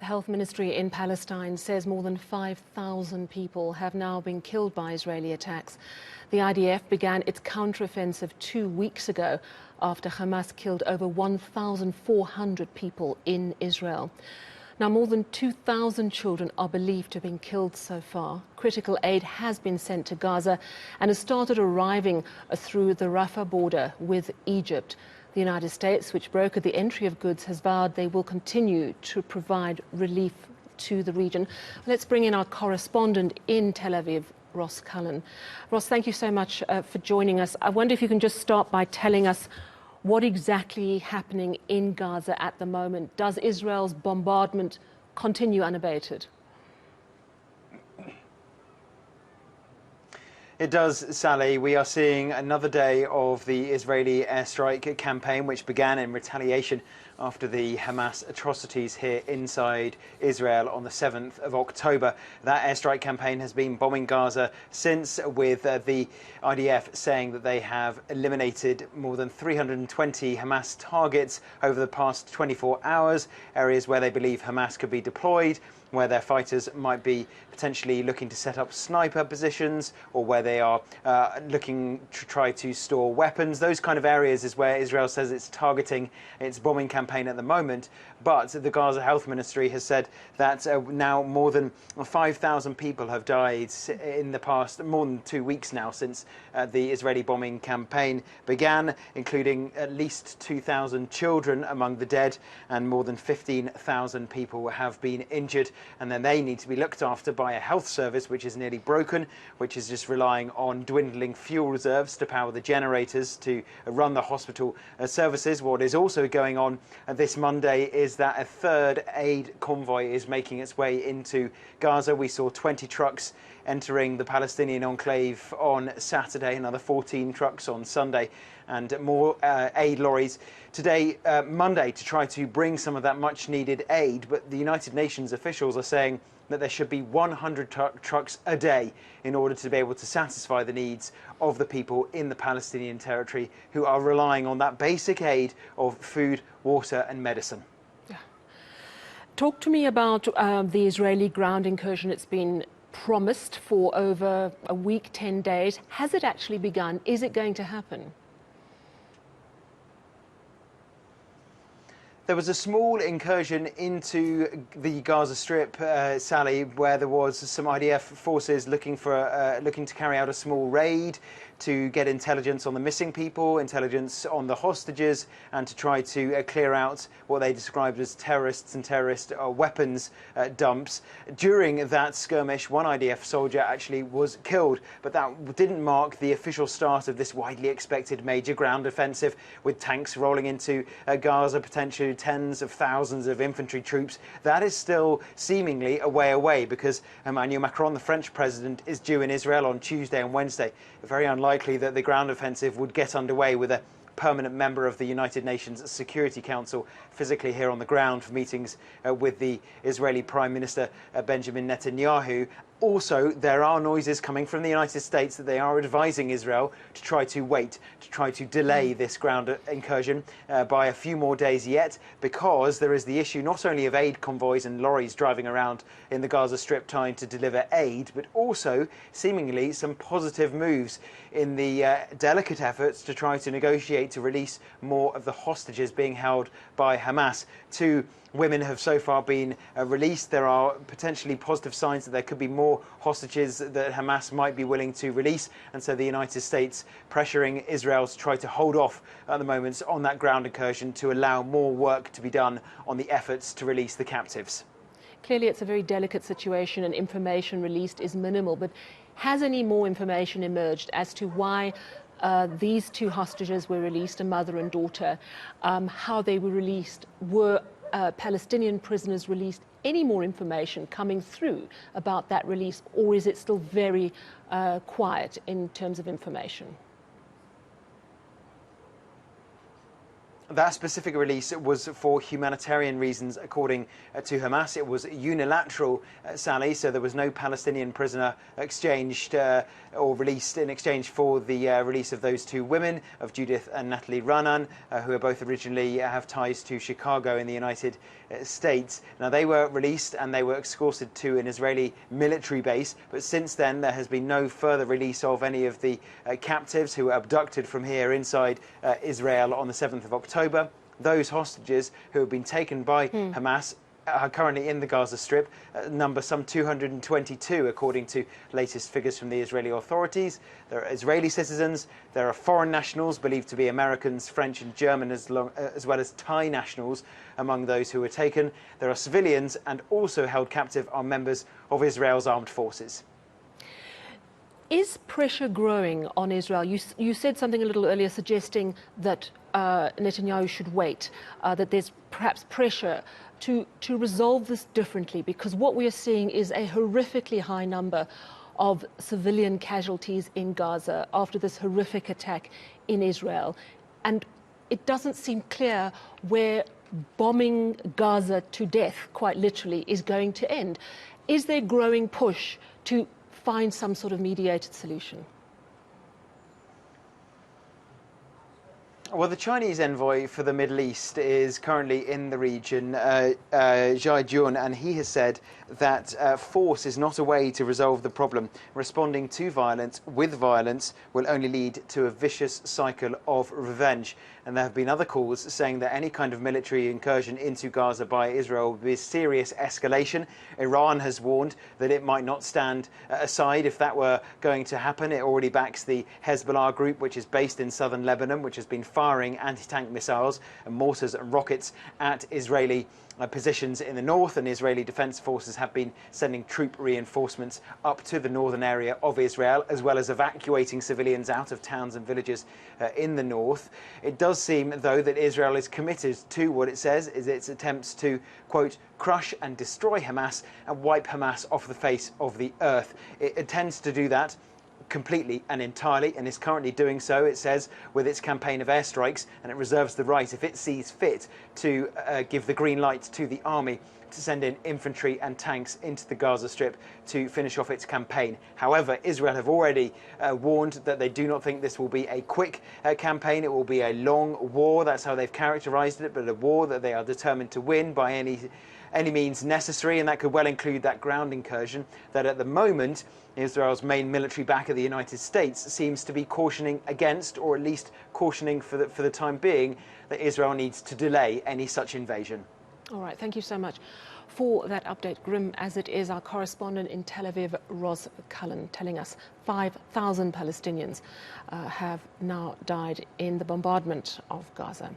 Health Ministry in Palestine says more than 5,000 people have now been killed by Israeli attacks. The IDF began its counteroffensive 2 weeks ago after Hamas killed over 1,400 people in Israel. Now, more than 2,000 children are believed to have been killed so far. Critical aid has been sent to Gaza and has started arriving through the Rafah border with Egypt. The United States, which brokered the entry of goods, has vowed they will continue to provide relief to the region. Let's bring in our correspondent in Tel Aviv, Ross Cullen. Ross, thank you so much for joining us. I wonder if you can just start by telling us what exactly happening in Gaza at the moment. Does Israel's bombardment continue unabated? It does, Sally. We are seeing another day of the Israeli airstrike campaign, which began in retaliation after the Hamas atrocities here inside Israel on the 7th of October. That airstrike campaign has been bombing Gaza since, with the IDF saying that they have eliminated more than 320 Hamas targets over the past 24 hours, areas where they believe Hamas could be deployed, where their fighters might be potentially looking to set up sniper positions, or where they are looking to try to store weapons. Those kind of areas is where Israel says it's targeting its bombing campaign at the moment. But the Gaza Health Ministry has said that now more than 5,000 people have died in the past, more than 2 weeks now since the Israeli bombing campaign began, including at least 2,000 children among the dead, and more than 15,000 people have been injured. And then they need to be looked after by a health service which is nearly broken, which is just relying on dwindling fuel reserves to power the generators to run the hospital services. What is also going on this Monday is that a third aid convoy is making its way into Gaza. We saw 20 trucks entering the Palestinian enclave on Saturday, another 14 trucks on Sunday, and more aid lorries today, Monday, to try to bring some of that much needed aid. But the United Nations officials are saying that there should be 100 trucks a day in order to be able to satisfy the needs of the people in the Palestinian territory who are relying on that basic aid of food, water and medicine. Yeah. Talk to me about the Israeli ground incursion. It's been promised for over a week, 10 days. Has it actually begun? Is it going to happen? There was a small incursion into the Gaza Strip, Sally, where there was some IDF forces looking to carry out a small raid to get intelligence on the missing people, intelligence on the hostages, and to try to clear out what they described as terrorists and terrorist weapons dumps. During that skirmish, one IDF soldier actually was killed, but that didn't mark the official start of this widely expected major ground offensive, with tanks rolling into Gaza, potentially tens of thousands of infantry troops. That is still seemingly a way away, because Emmanuel Macron, the French president, is due in Israel on Tuesday and Wednesday. Very unlikely that the ground offensive would get underway with a permanent member of the United Nations Security Council physically here on the ground for meetings with the Israeli Prime Minister Benjamin Netanyahu. Also, there are noises coming from the United States that they are advising Israel to try to wait, to try to delay this ground incursion by a few more days yet, because there is the issue not only of aid convoys and lorries driving around in the Gaza Strip trying to deliver aid, but also seemingly some positive moves in the delicate efforts to try to negotiate to release more of the hostages being held by Hamas. 2 women have so far been released. There are potentially positive signs that there could be more hostages that Hamas might be willing to release, and so the United States pressuring Israel to try to hold off at the moment on that ground incursion to allow more work to be done on the efforts to release the captives. Clearly it's a very delicate situation and information released is minimal, but has any more information emerged as to why these 2 hostages were released, a mother and daughter, how they were released? Were Palestinian prisoners released? Any more information coming through about that release, or is it still very quiet in terms of information? That specific release was for humanitarian reasons, according to Hamas. It was unilateral, Sally, so there was no Palestinian prisoner exchanged or released in exchange for the release of those two women, of Judith and Natalie Ranan, who are both originally have ties to Chicago in the United States. Now, they were released and they were escorted to an Israeli military base, but since then there has been no further release of any of the captives who were abducted from here inside Israel on the 7th of October. Those hostages who have been taken by Hamas are currently in the Gaza Strip, number some 222 according to latest figures from the Israeli authorities. There are Israeli citizens, there are foreign nationals believed to be Americans, French and German, as well as Thai nationals among those who were taken. There are civilians, and also held captive are members of Israel's armed forces. Is pressure growing on Israel? You said something a little earlier suggesting that Netanyahu should wait, that there's perhaps pressure to resolve this differently, because what we are seeing is a horrifically high number of civilian casualties in Gaza after this horrific attack in Israel. And it doesn't seem clear where bombing Gaza to death, quite literally, is going to end. Is there growing push to find some sort of mediated solution? Well, the Chinese envoy for the Middle East is currently in the region, Zhai Jun, and he has said that force is not a way to resolve the problem. Responding to violence with violence will only lead to a vicious cycle of revenge. And there have been other calls saying that any kind of military incursion into Gaza by Israel would be a serious escalation. Iran has warned that it might not stand aside if that were going to happen. It already backs the Hezbollah group, which is based in southern Lebanon, which has been firing anti-tank missiles and mortars and rockets at Israeli positions in the north, and Israeli defense forces have been sending troop reinforcements up to the northern area of Israel, as well as evacuating civilians out of towns and villages in the north. It does seem, though, that Israel is committed to what it says is its attempts to, quote, crush and destroy Hamas and wipe Hamas off the face of the earth. It intends to do that completely and entirely, and is currently doing so, it says, with its campaign of airstrikes, and it reserves the right, if it sees fit, to give the green light to the army to send in infantry and tanks into the Gaza Strip to finish off its campaign. However, Israel have already warned that they do not think this will be a quick campaign. It will be a long war. That's how they've characterized it, but a war that they are determined to win by any means necessary, and that could well include that ground incursion that at the moment Israel's main military backer, the United States, seems to be cautioning against, or at least cautioning for the time being, that Israel needs to delay any such invasion. All right, thank you so much for that update. Grim as it is, our correspondent in Tel Aviv, Ross Cullen, telling us 5,000 Palestinians have now died in the bombardment of Gaza.